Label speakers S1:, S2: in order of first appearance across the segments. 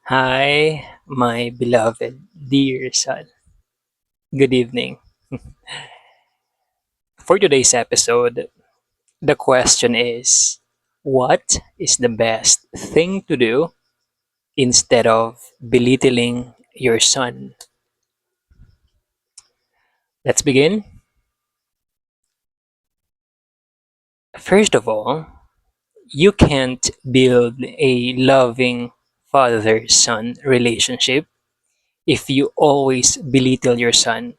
S1: Hi, my beloved dear son. Good evening. For today's episode, the question is, what is the best thing to do instead of belittling your son? Let's begin. First of all, you can't build a loving father son relationship if you always belittle your son.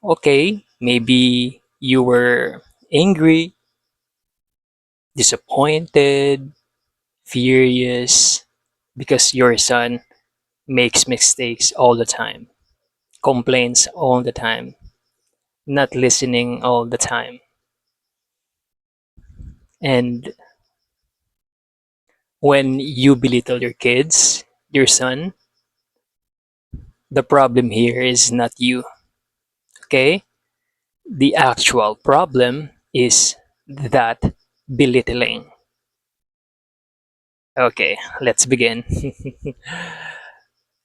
S1: Okay, maybe you were angry, disappointed, furious because your son makes mistakes all the time, complains all the time, not listening all the time. And when you belittle your kids, your son, the problem here is not you, okay? The actual problem is that belittling. Okay, let's begin.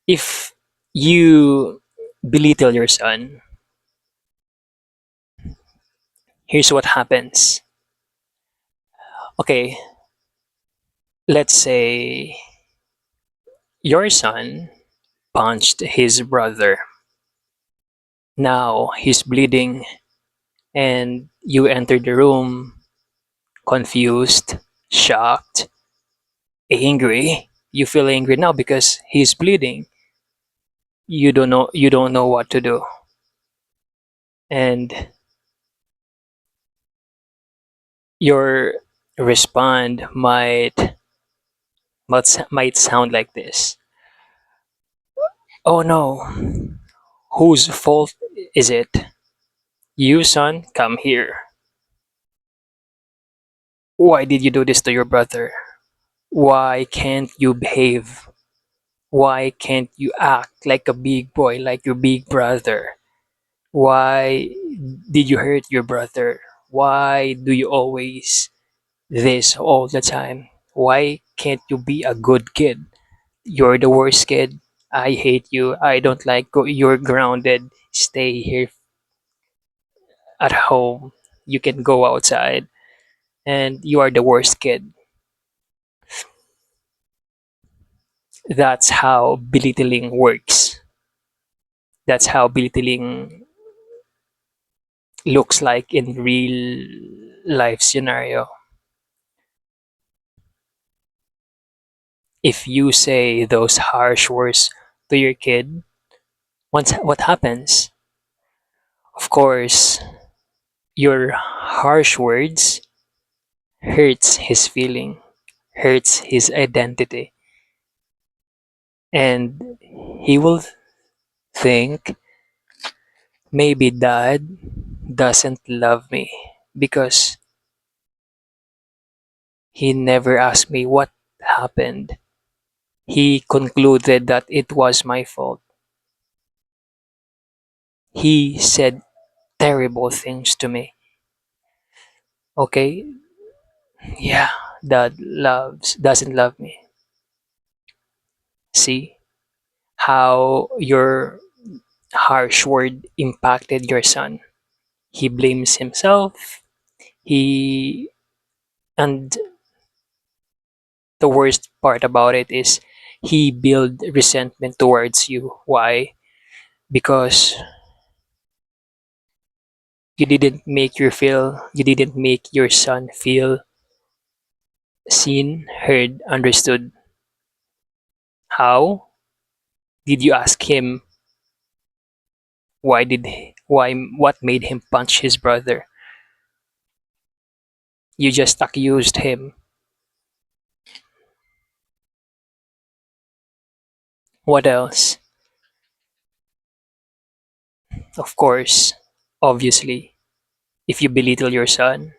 S1: If you belittle your son, here's what happens. Okay, let's say your son punched his brother. Now he's bleeding, and you enter the room confused, shocked, angry. You feel angry now because he's bleeding. You don't know what to do. And your respond might sound like this. Oh no, whose fault is it? You son, come here. Why did you do this to your brother? Why can't you behave? Why can't you act like a big boy, like your big brother? Why did you hurt your brother? Why do you always this all the time? Why can't you be a good kid? You're the worst kid. I hate you. I don't like you're grounded. Stay here at home. You can go outside and you are the worst kid. That's how belittling works. That's how belittling looks like in real life scenario. If you say those harsh words to your kid, what happens? Of course, your harsh words hurts his feeling, hurts his identity, and he will think maybe dad doesn't love me because he never asked me what happened. He concluded that it was my fault. He said terrible things to me. Okay, yeah, dad loves doesn't love me. See how your harsh word impacted your son. He blames himself. He and the worst part about it is he built resentment towards you. Why? Because you didn't make your son feel seen, heard, understood. How? Did you ask him why what made him punch his brother? You just accused him. What else? Of course, obviously, if you belittle your son,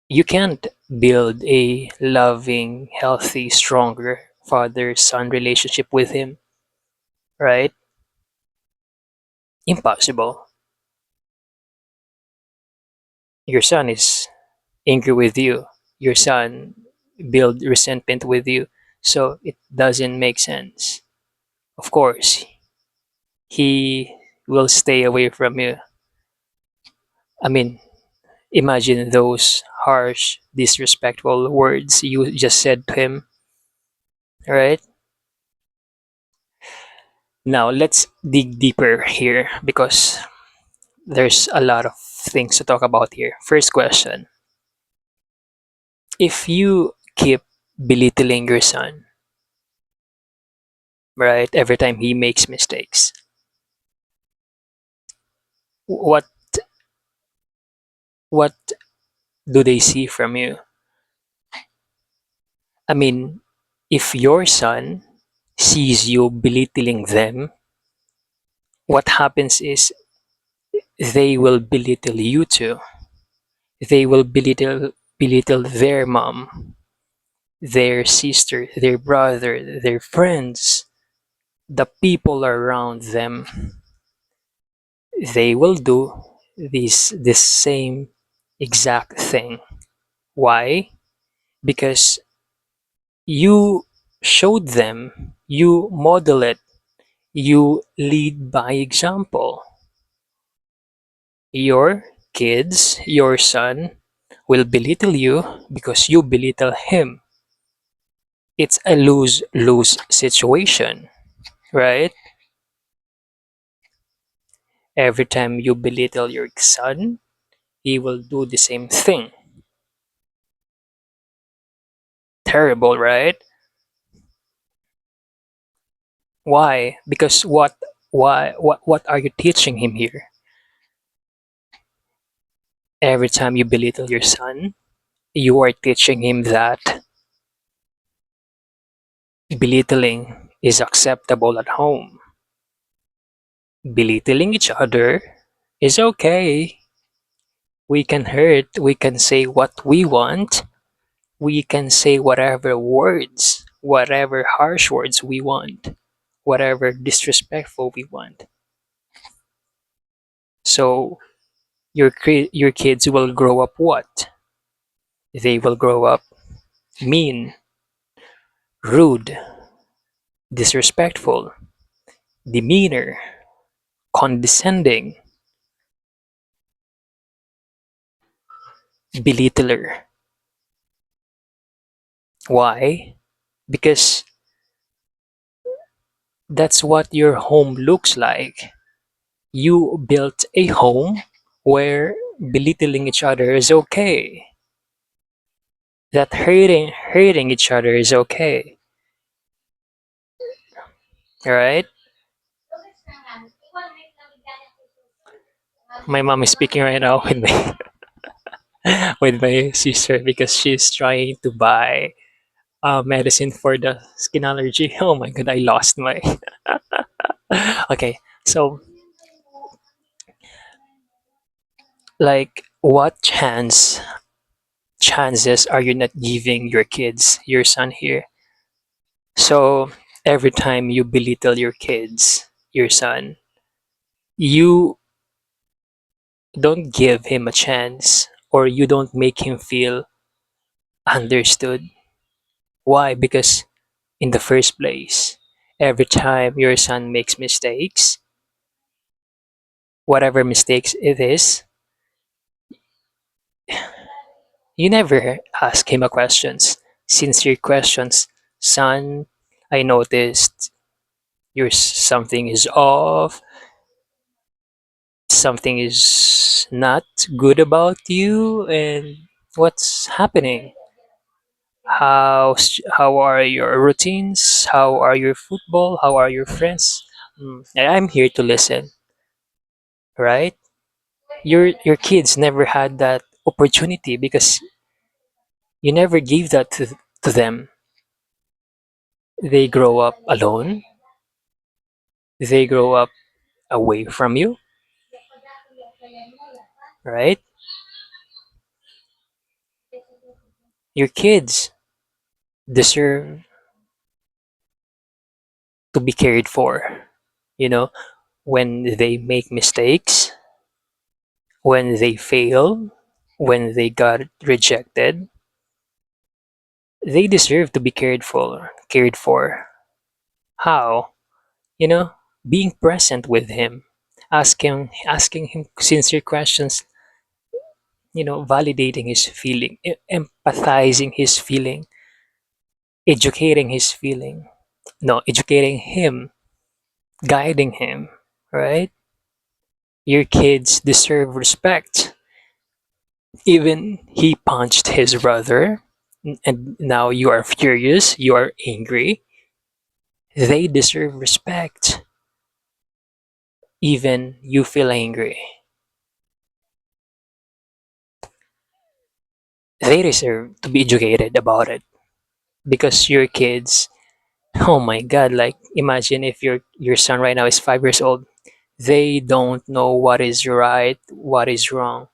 S1: you can't build a loving, healthy, stronger father-son relationship with him, right? Impossible. Your son is angry with you. Your son build resentment with you. So it doesn't make sense. Of course, he will stay away from you. I mean, imagine those harsh, disrespectful words you just said to him, right? Now, let's dig deeper here because there's a lot of things to talk about here. First question: if you keep belittling your son, right, every time he makes mistakes, what what do they see from you? I mean, if your son sees you belittling them, what happens is they will belittle you too. They will belittle their mom, their sister, their brother, their friends, the people around them. They will do this same exact thing. Why? Because you showed them, you model it, you lead by example. Your kids, your son, will belittle you because you belittle him. It's a lose lose situation, right? Every time you belittle your son, he will do the same thing. Terrible, right? Why? Because what are you teaching him here? Every time you belittle your son, you are teaching him that belittling is acceptable at home. Belittling each other is okay. We can hurt, we can say what we want, we can say whatever words, whatever harsh words we want, whatever disrespectful we want. So your kids will grow up what? They will grow up mean, rude, disrespectful, demeanor, condescending, belittler. Why? Because that's what your home looks like. You built a home where belittling each other is okay. That hurting each other is okay. Right? My mom is speaking right now with my with my sister because she's trying to buy medicine for the skin allergy. Oh my god, I lost my. Okay, so like, what chances are you not giving your kids, your son here? So every time you belittle your kids, your son, you don't give him a chance or you don't make him feel understood. Why? Because in the first place, every time your son makes mistakes, whatever mistakes it is, you never ask him a questions. Sincere questions. Son, I noticed something is off, something is not good about you, and what's happening? How are your routines? How are your football? How are your friends? I'm here to listen, right? Your kids never had that opportunity because you never gave that to them. They grow up alone. They grow up away from you, right? Your kids deserve to be cared for. You know, when they make mistakes, when they fail, when they got rejected, They deserve to be cared for. How? You know, being present with him, asking him sincere questions, validating his feeling, empathizing his feeling, educating his feeling. No, educating him, guiding him, right? Your kids deserve respect. Even he punched his brother, and now you are furious, you are angry. They deserve respect. Even you feel angry. They deserve to be educated about it because your kids, oh my god, like imagine if your son right now is 5 years old. They don't know what is right, what is wrong.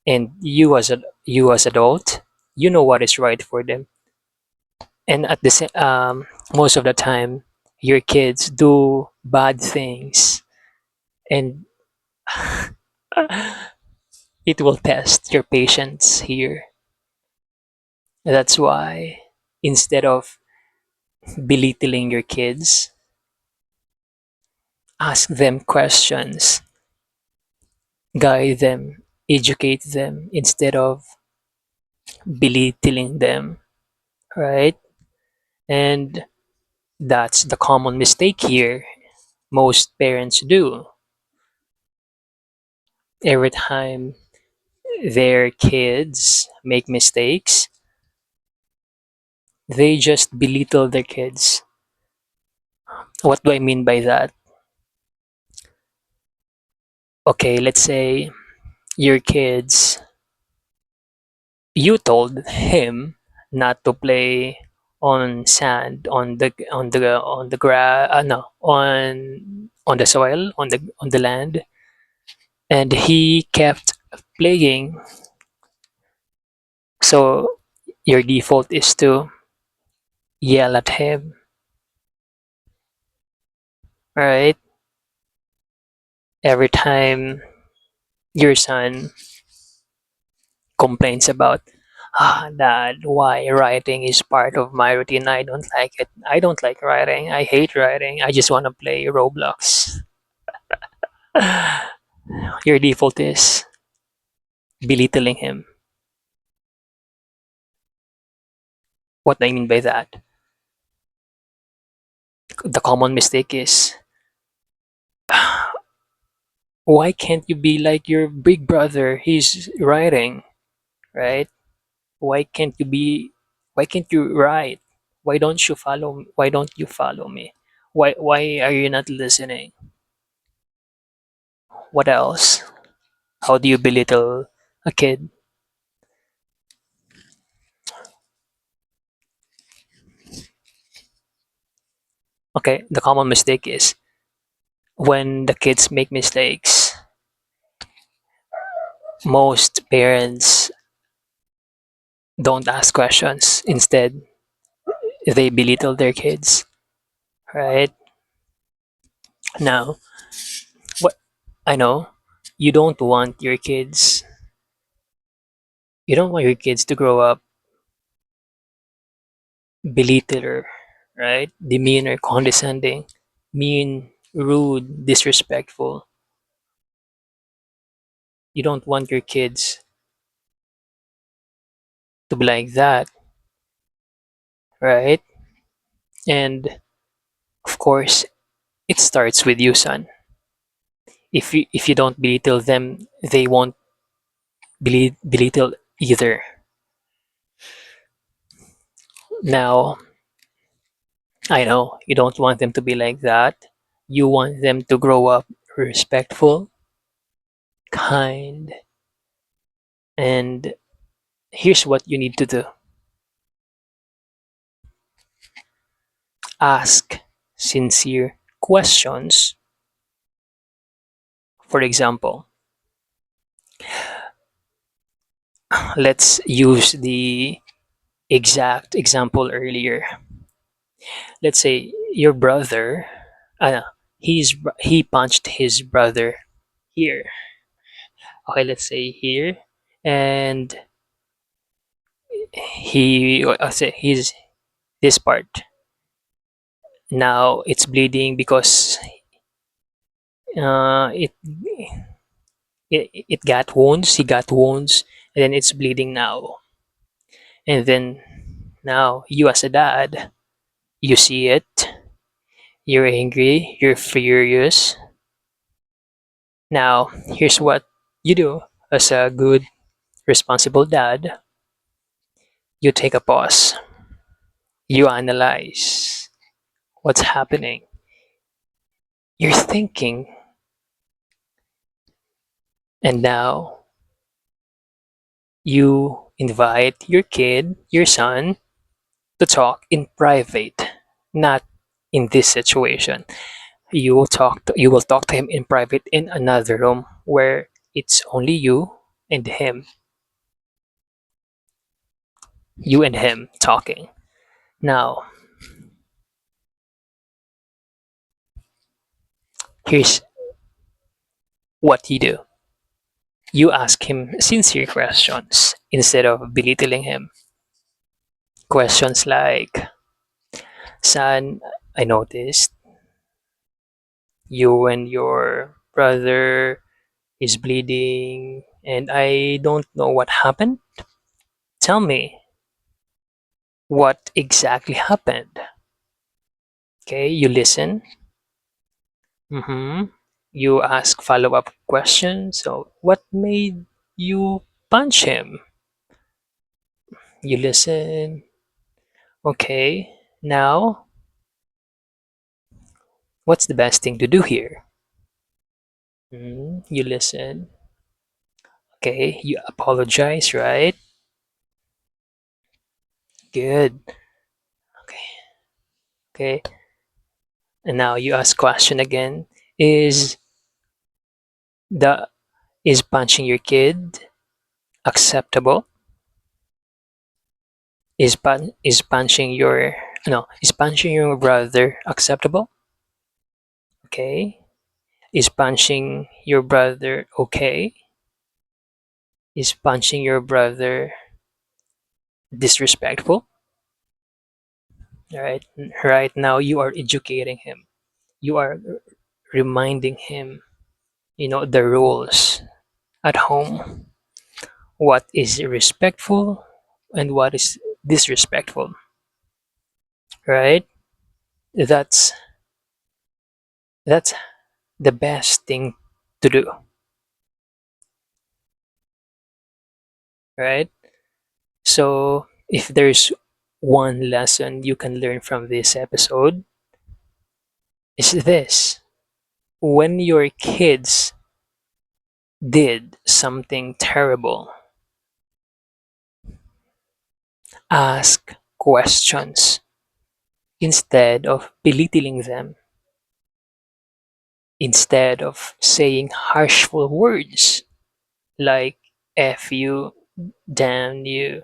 S1: And you as adult, you know what is right for them. And at the same most of the time your kids do bad things, and it will test your patience here. That's why instead of belittling your kids, ask them questions, guide them, educate them instead of belittling them, right? And that's the common mistake here most parents do. Every time their kids make mistakes, they just belittle their kids. What do I mean by that? Okay, let's say your kids, you told him not to play on sand, on the grass, no, on the soil, on the land, and he kept playing. So your default is to yell at him, right? Every time your son complains about, Dad, why writing is part of my routine? I don't like it. I don't like writing. I hate writing. I just want to play Roblox. Your default is belittling him. What I mean by that, the common mistake is, why can't you be like your big brother? He's writing, right? Why can't you be? Why can't you write? Why don't you follow? Why don't you follow me? Why are you not listening? What else? How do you belittle a kid? Okay, the common mistake is when the kids make mistakes, most parents don't ask questions. Instead, they belittle their kids, right? Now, what I know, you don't want your kids, you don't want your kids to grow up belittler, right? Demeanor, condescending, mean, rude, disrespectful. You don't want your kids to be like that, right? And of course, it starts with you, son. If you don't belittle them, they won't belittle either. Now, I know you don't want them to be like that. You want them to grow up respectful, kind, and here's what you need to do: ask sincere questions. For example, let's use the exact example earlier. Let's say your brother, uh, he punched his brother here. Okay, let's say here, and I'll say he's this part. Now it's bleeding because uh, it, it got wounds. He got wounds, and then it's bleeding now. And then now you as a dad, you see it. You're angry. You're furious. Now here's what you do as a good, responsible dad. You take a pause. You analyze what's happening. You're thinking, and now you invite your kid, your son, to talk in private, not in this situation. You will talk to him in private in another room where it's only and him, you and him talking. Now, here's what you do. You ask him sincere questions instead of belittling him. Questions like, son, I noticed you and your brother is bleeding and I don't know what happened. Tell me what exactly happened. Okay, you listen. You ask follow-up questions. So, what made you punch him? You listen. Okay, now what's the best thing to do here? You listen. Okay, you apologize, right? Good. Okay, okay. And now you ask question again. Is the is punching your kid acceptable? Is punching your no is punching your brother acceptable? Okay. Is punching your brother okay? Is punching your brother disrespectful? Right. Right now you are educating him. You are reminding him, the rules at home. What is respectful and what is disrespectful. Right? That's that's the best thing to do. Right? So if there's one lesson you can learn from this episode, is this: when your kids did something terrible, ask questions instead of belittling them, instead of saying harshful words like F you, damn you,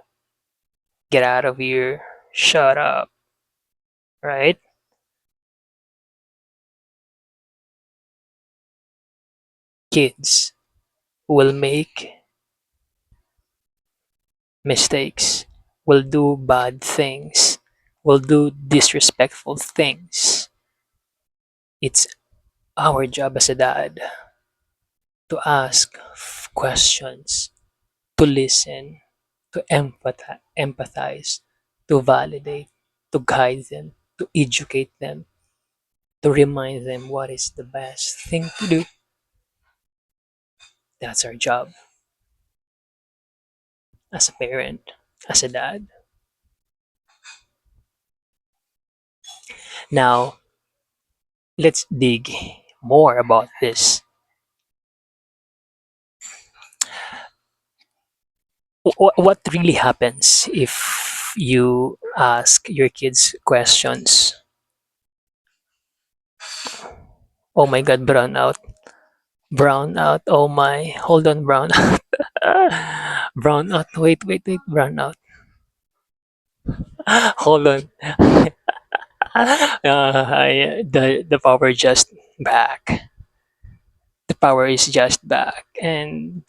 S1: get out of here, shut up, right? Kids will make mistakes, will do bad things, will do disrespectful things. It's our job as a dad to ask questions, to listen, to empathize, to validate, to guide them, to educate them, to remind them what is the best thing to do. That's our job as a parent, as a dad. Now, let's dig more about this. What really happens if you ask your kids questions? Oh my god, brown out. Brown out. Oh my. Hold on, brown out. Brown out. Wait, wait, wait. Brown out. Hold on. The power just back. The power is just back, and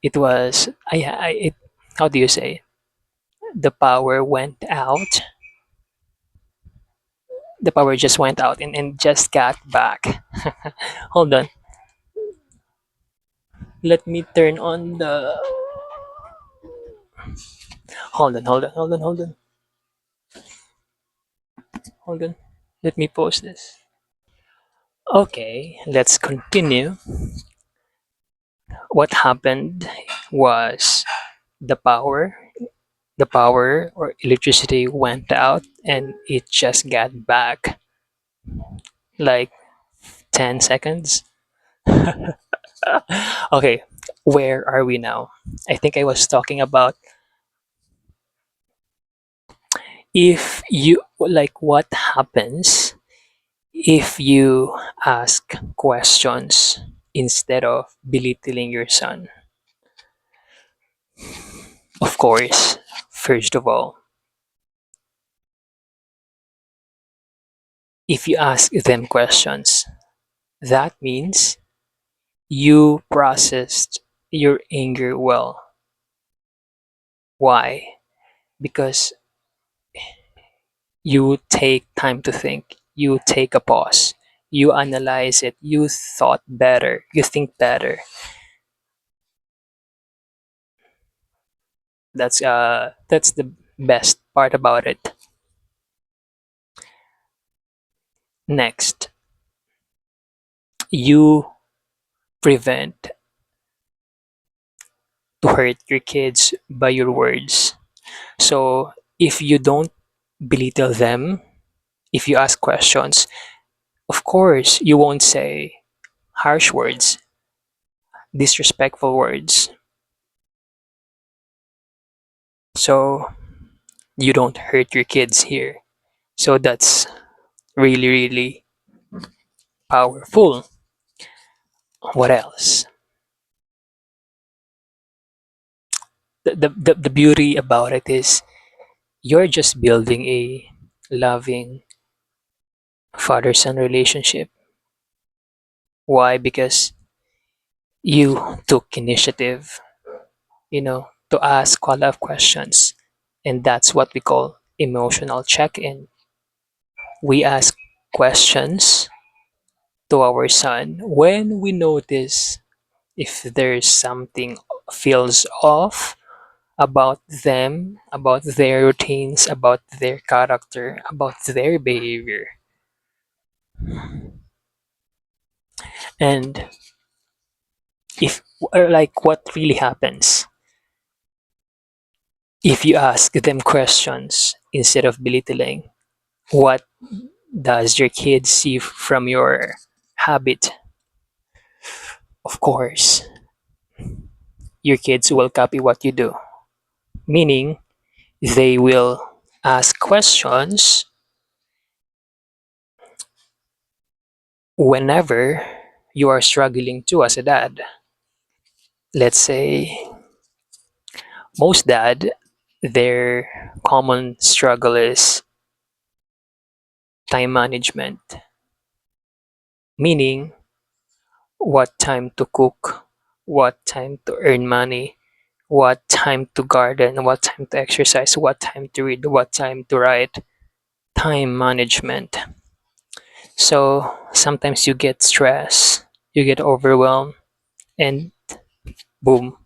S1: it was I it. How do you say? the power went out. The power just went out and just got back. Hold on. Let me turn on the. Hold on. Let me post this. Okay, let's continue. What happened was the power, the power or electricity went out and it just got back like 10 seconds. Okay, where are we now? I think I was talking about if you like what happens if you ask questions instead of belittling your son. Of course, first of all, if you ask them questions, that means you processed your anger well. Why? Because you take time to think, you take a pause, you analyze it, you thought better, you think better. That's the best part about it. Next, you prevent to hurt your kids by your words. So if you don't belittle them, if you ask questions, of course you won't say harsh words, disrespectful words. So you don't hurt your kids here. So that's really, really powerful. What else? The beauty about it is you're just building a loving father son relationship. Why? Because you took initiative, to ask a lot of questions. And that's what we call emotional check in. We ask questions to our son when we notice if there's something feels off about them, about their routines, about their character, about their behavior. And if or like what really happens if you ask them questions instead of belittling, what does your kid see from your habit? Of course, your kids will copy what you do, meaning they will ask questions whenever you are struggling too as a dad. Let's say most dad, their common struggle is time management, meaning what time to cook, what time to earn money, what time to garden, what time to exercise, what time to read, what time to write. Time management. So sometimes you get stressed, you get overwhelmed, and boom.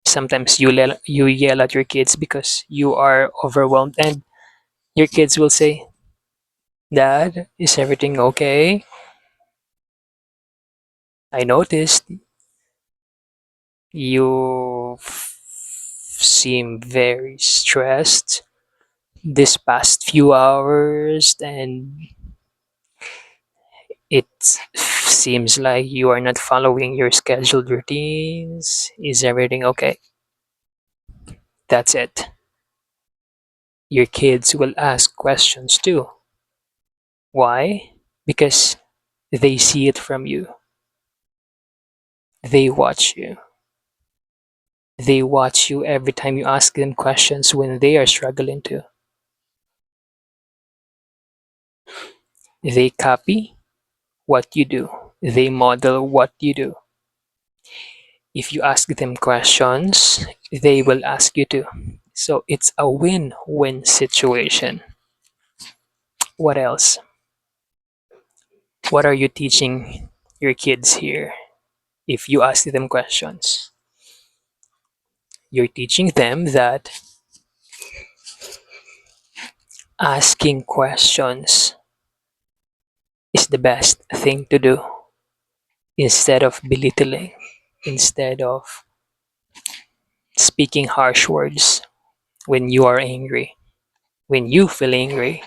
S1: Sometimes you yell at your kids because you are overwhelmed, and your kids will say, "Dad, is everything okay? I noticed you seem very stressed this past few hours, and it seems like you are not following your scheduled routines. Is everything okay?" That's it. Your kids will ask questions too. Why? Because they see it from you. They watch you. They watch you every time you ask them questions when they are struggling to. They copy what you do. They model what you do. If you ask them questions, they will ask you to. So it's a win-win situation. What else? What are you teaching your kids here? If you ask them questions, you're teaching them that asking questions is the best thing to do instead of belittling, instead of speaking harsh words when you are angry. When you feel angry,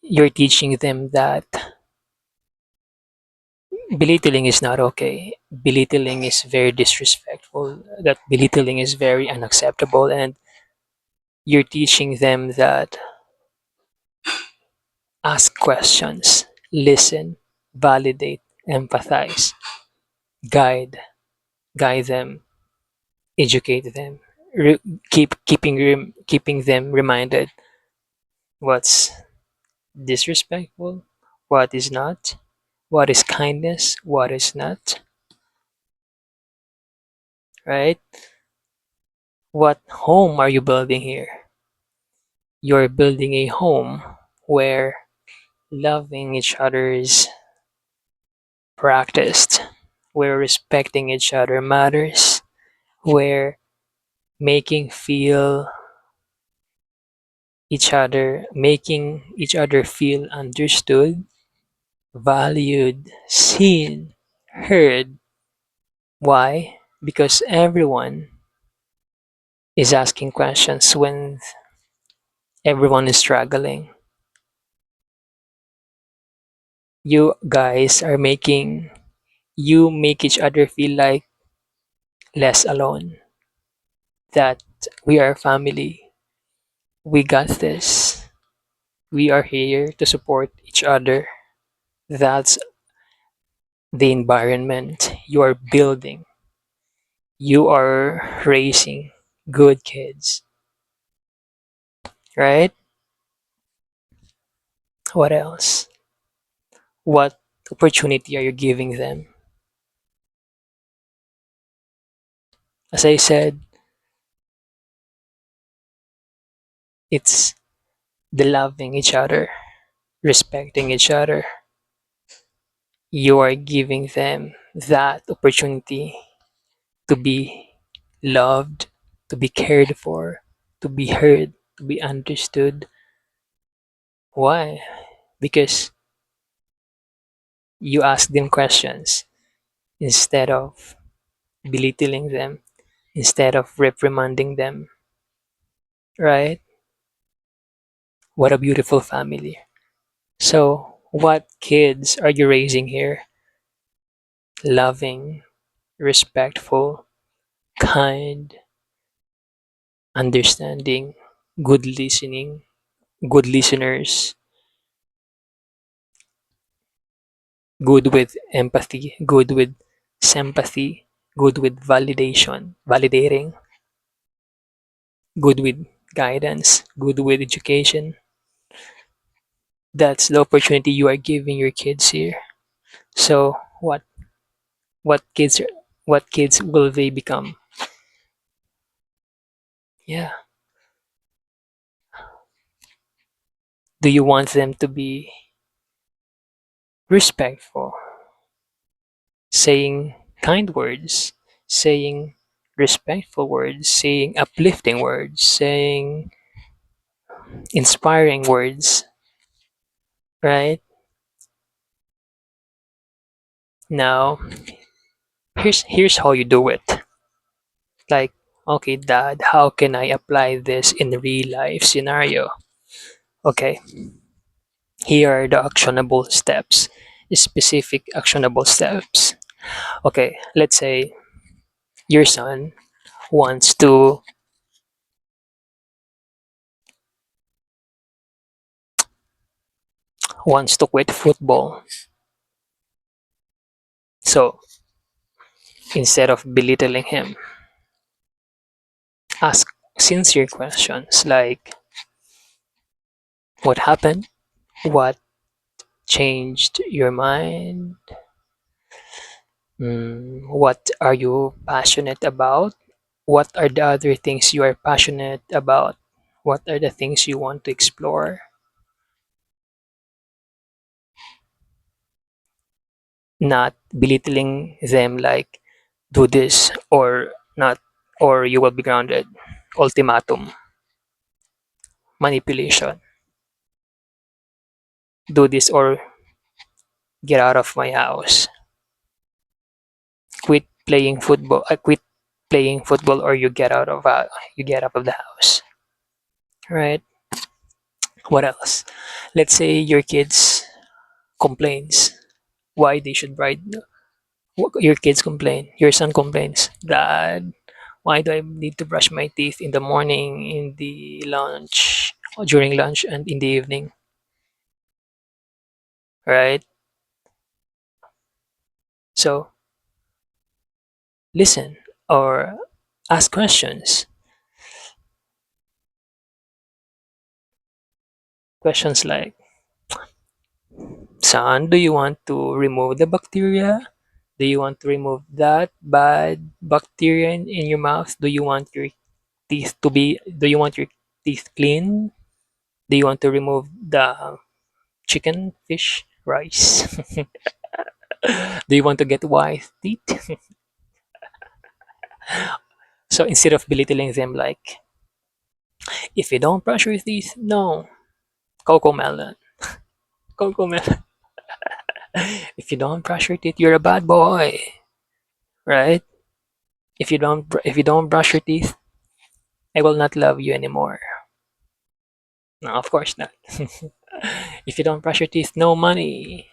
S1: you're teaching them that belittling is not okay. Belittling is very disrespectful, that belittling is very unacceptable, and you're teaching them that ask questions, listen, validate, empathize, guide, guide them, educate them, re- keeping them reminded what's disrespectful, what is not, what is kindness, what is not, right? What home are you building here? You're building a home where loving each other is practiced, where respecting each other matters, where making each other feel understood, valued, seen, heard. Why? Because everyone is asking questions when everyone is struggling. You guys are making you make each other feel like less alone. That we are family. We got this. We are here to support each other. That's the environment you are building. You are raising good kids, right? What else? What opportunity are you giving them? As I said, it's the loving each other, respecting each other. You are giving them that opportunity to be loved, to be cared for, to be heard, to be understood. Why? Because you ask them questions instead of belittling them, instead of reprimanding them, right? What a beautiful family. So, what kids are you raising here? Loving, respectful, kind, understanding, good listening, good listeners, good with empathy, good with sympathy, good with validating, good with guidance, good with education. That's the opportunity you are giving your kids here. So what kids what kids will they become? Yeah. Do you want them to be respectful, saying kind words, saying respectful words, saying uplifting words, saying inspiring words, right? Now, here's how you do it. Like, okay, dad, how can I apply this in real life scenario? Okay, here are the actionable steps, specific actionable steps. Okay, let's say your son wants to quit football. So instead of belittling him, ask sincere questions like what happened? What changed your mind? What are you passionate about? What are the other things you are passionate about? What are the things you want to explore? Not belittling them like do this or not, or you will be grounded. Ultimatum, manipulation. Do this or get out of my house. Quit playing football. Quit playing football or you get out of the house. Right? What else? Let's say your kids complains why they should ride. Your kids complain. Your son complains. Dad, why do I need to brush my teeth in the morning, in the lunch, during lunch, and in the evening? Right? So listen or ask questions. Questions like, son, do you want to remove the bacteria? Do you want to remove that bad bacteria in your mouth? Do you want your teeth clean? Do you want to remove the chicken, fish, rice? Do you want to get white teeth? So instead of belittling them like, if you don't brush your teeth, no, cocoa melon, cocoa melon. If you don't brush your teeth, you're a bad boy, right? If you don't brush your teeth, I will not love you anymore. No, of course not. If you don't brush your teeth, no money,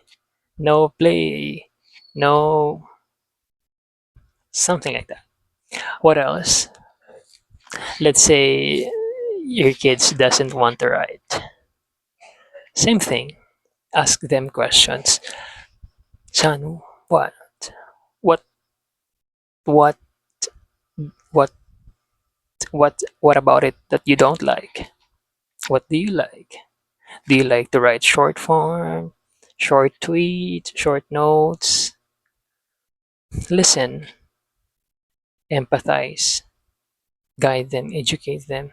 S1: no play, no something like that. What else? Let's say your kids doesn't want to write. Same thing. Ask them questions. Son, what? What? What? What? What about it that you don't like? What do you like? Do you like to write short form, short tweets, short notes? Listen, empathize, guide them, educate them.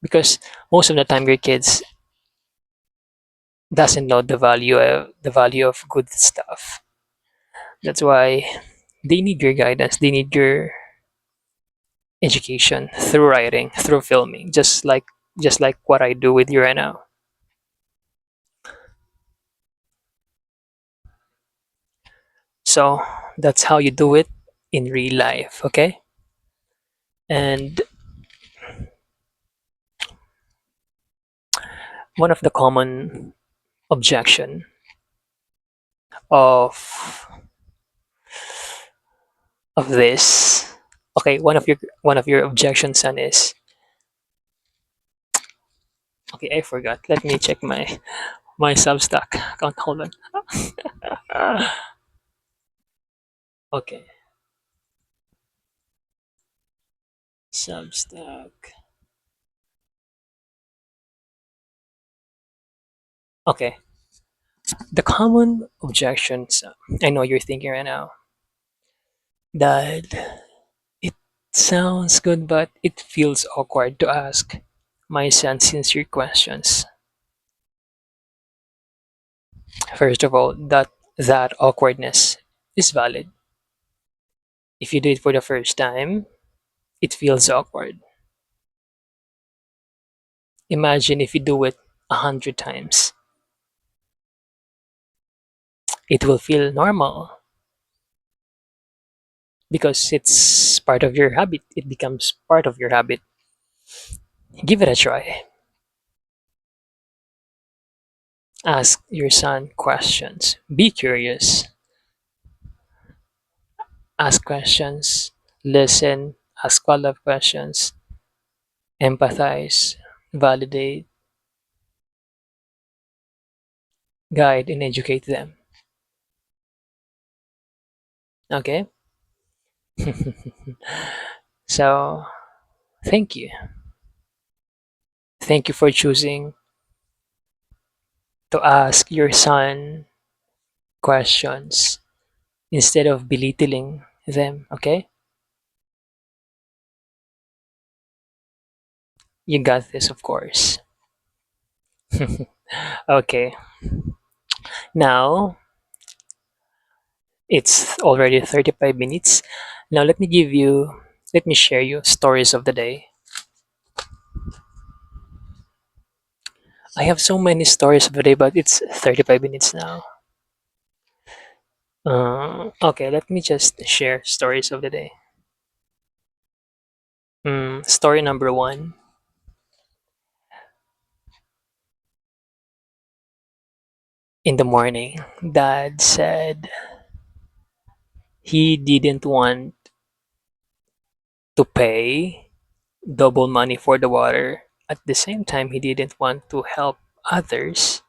S1: Because most of the time your kids doesn't know the value of good stuff. That's why they need your guidance. They need your education through writing, through filming, just like what I do with you right now. So that's how you do it in real life, okay? And one of the common objection of this, okay, one of your objections, son, is, okay, I forgot. Let me check my Substack account. Hold on. Okay, Substack. Okay, the common objections. I know you're thinking right now that it sounds good, but it feels awkward to ask my son sincere questions. First of all, that awkwardness is valid. If you do it for the first time, it feels awkward. Imagine if you do it 100 times. It will feel normal because it's part of your habit. It becomes part of your habit. Give it a try. Ask your son questions. Be curious. Ask questions. Listen. Ask follow-up questions. Empathize. Validate. Guide and educate them. Okay? So, thank you. Thank you for choosing to ask your son questions. instead of belittling them. Okay, you got this, of course. Okay, now it's already 35 minutes. Now let me share you stories of the day. I have so many stories of the day, but it's 35 minutes now. Okay, let me just share stories of the day. Story number one. In the morning, Dad said he didn't want to pay double money for the water. At the same time, he didn't want to help others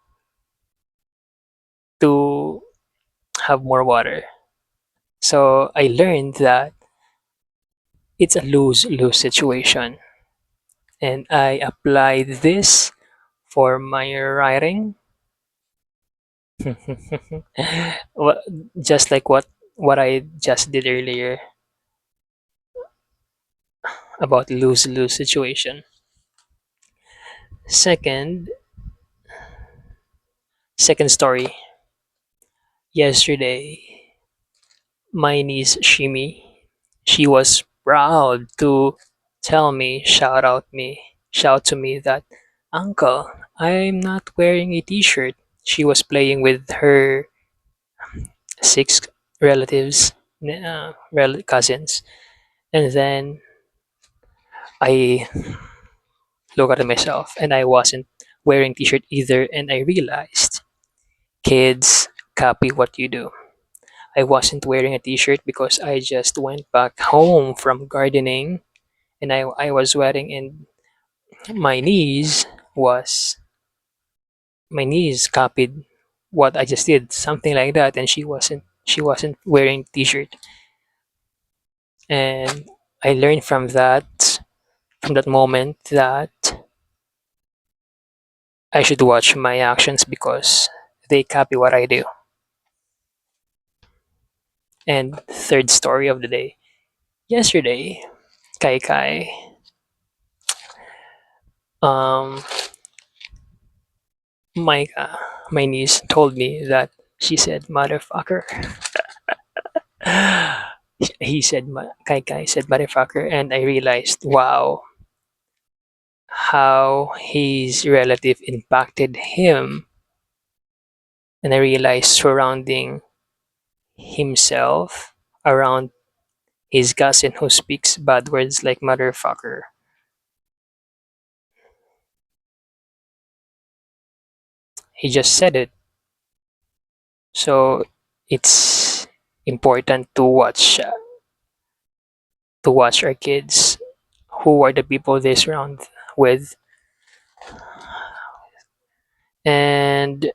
S1: to have more water. So I learned that it's a lose lose situation. And I applied this for my writing. Wha- just like what I just did earlier about lose lose situation. Second, second story. Yesterday, my niece Shimi, she was proud to shout to me that, Uncle, I'm not wearing a t-shirt. She was playing with her six relatives, cousins, and then I look at myself and I wasn't wearing t-shirt either, and I realized kids copy what you do. I wasn't wearing a t-shirt because I just went back home from gardening and I was wearing and my niece was my niece copied what I just did, something like that, and she wasn't wearing t-shirt. And I learned from that moment that I should watch my actions because they copy what I do. And third story of the day. Yesterday, Kai Kai, um, my niece told me that she said motherfucker. Kai Kai said motherfucker, and I realized, wow, how his relative impacted him. And I realized surrounding himself around his cousin who speaks bad words like motherfucker. He just said it. So it's important to watch our kids, who are the people they surround with. And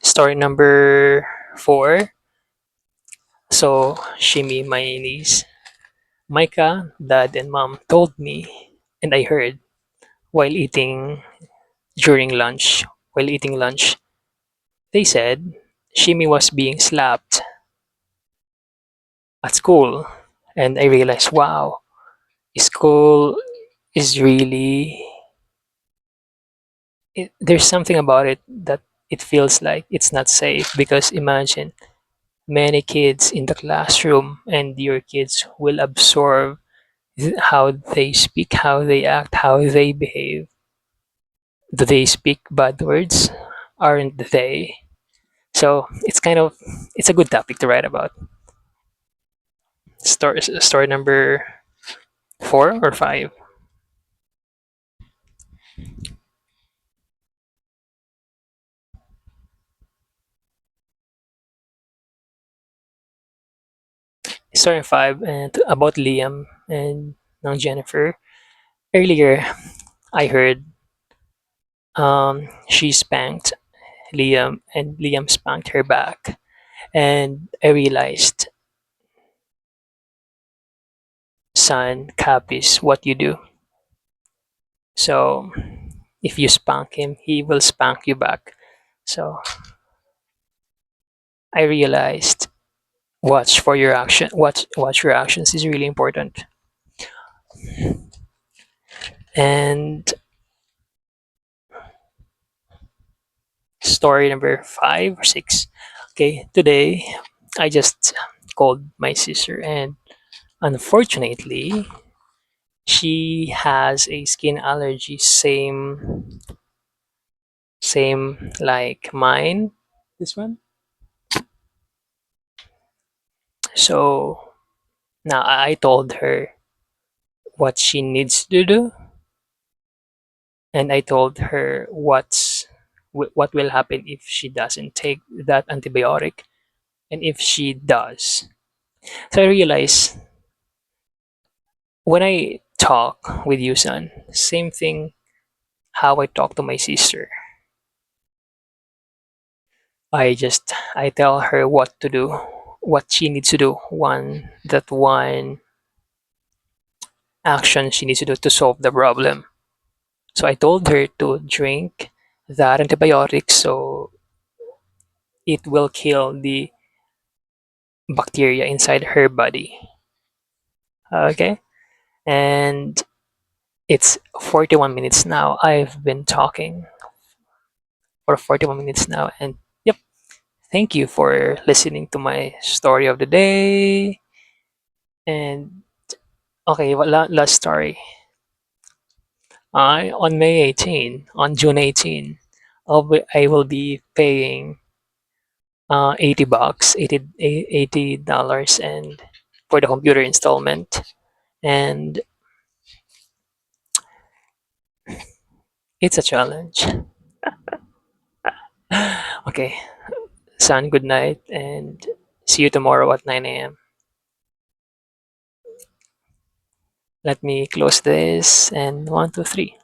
S1: story number four. So Shimi, my niece, Micah, dad and mom told me, and I heard while eating during lunch. While eating lunch, they said Shimi was being slapped at school, and I realized, wow, school is really there's something about it that it feels like it's not safe because imagine many kids in the classroom and your kids will absorb how they speak, how they act, how they behave. Do they speak bad words? Aren't they? So it's a good topic to write about. Story number four or five. Story five and about Liam and Jennifer. Earlier, I heard she spanked Liam and Liam spanked her back, and I realized, son copies what you do. So if you spank him, he will spank you back. So I realized Watch your actions is really important. And story number 5 or 6. Okay, today I just called my sister, and unfortunately she has a skin allergy, same like mine. This one. So now I told her what she needs to do, and I told her what will happen if she doesn't take that antibiotic, and if she does. So I realized when I talk with you, son, same thing how I talk to my sister. I tell her what to do, what she needs to do, one action she needs to do to solve the problem. So I told her to drink that antibiotic so it will kill the bacteria inside her body. Okay? And it's 41 minutes now. I've been talking for 41 minutes now. And yep, thank you for listening to my story of the day. And okay, last story. On May 18, on June 18, I will be paying $80, $80 and for the computer installment. And it's a challenge. Okay, son, good night and see you tomorrow at 9 a.m. Let me close this and 1, 2, 3.